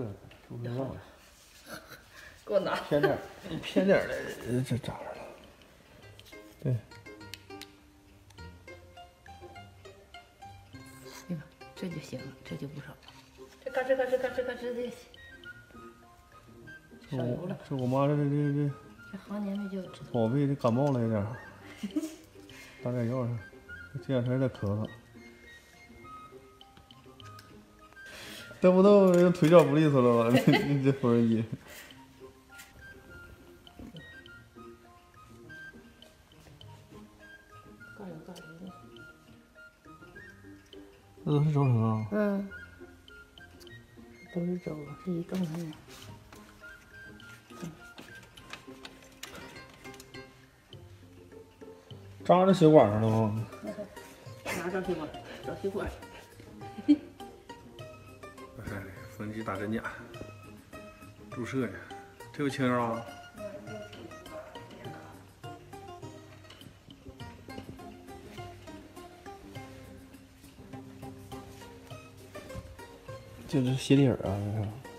让。给我拿。偏点的，这咋着了？对。对吧？这就行了，这就不少了。这嘎吱嘎吱嘎吱嘎吱的，少油了。这我妈这好年没就宝贝，这感冒了有点，打点药上，这两天有点咳嗽。动不动腿脚不利索了吧？你这缝纫机。这都是轴承啊？嗯，都是轴，是一动的。扎着血管上了吗？拿上血管，找血管。缝纫机打针钾，注射呀，这有清药啊？就是鞋底儿啊，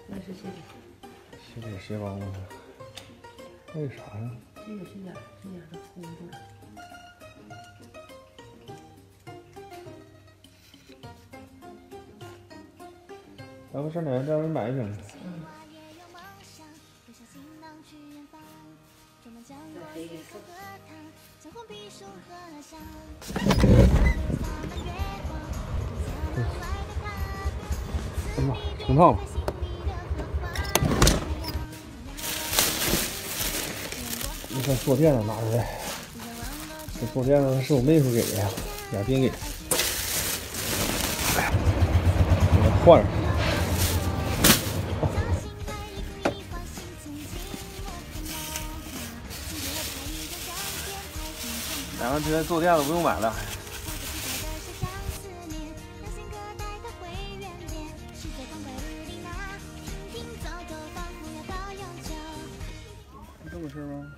那是鞋底。鞋底鞋帮子，那有啥呀？这个是点都糊住了。要不上哪家给买一瓶？哎呀妈，成套了！你看坐垫子拿出来，这坐垫子是我妹夫给的呀，亚斌给的。哎呀，给它换上。两个这坐垫子不用买了。这么事吗？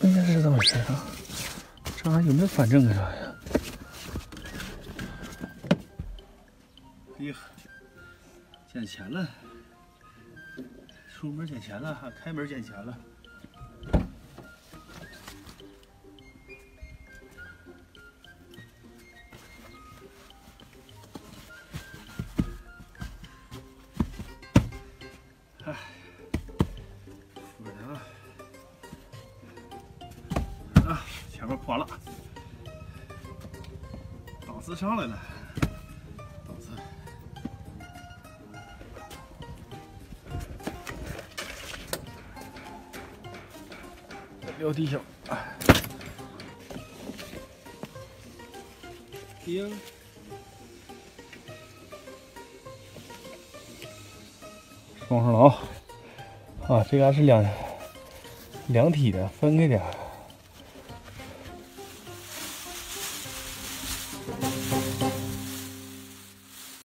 应该是这么回事啊。这玩意有没有反正啊？啥呀？哎呀，捡钱了！出门捡钱了，还开门捡钱了。哎，扶着它啊！前面垮了，档次上来了，档次。撂地上，钉，装上了啊！啊，这个是两体的，分开点。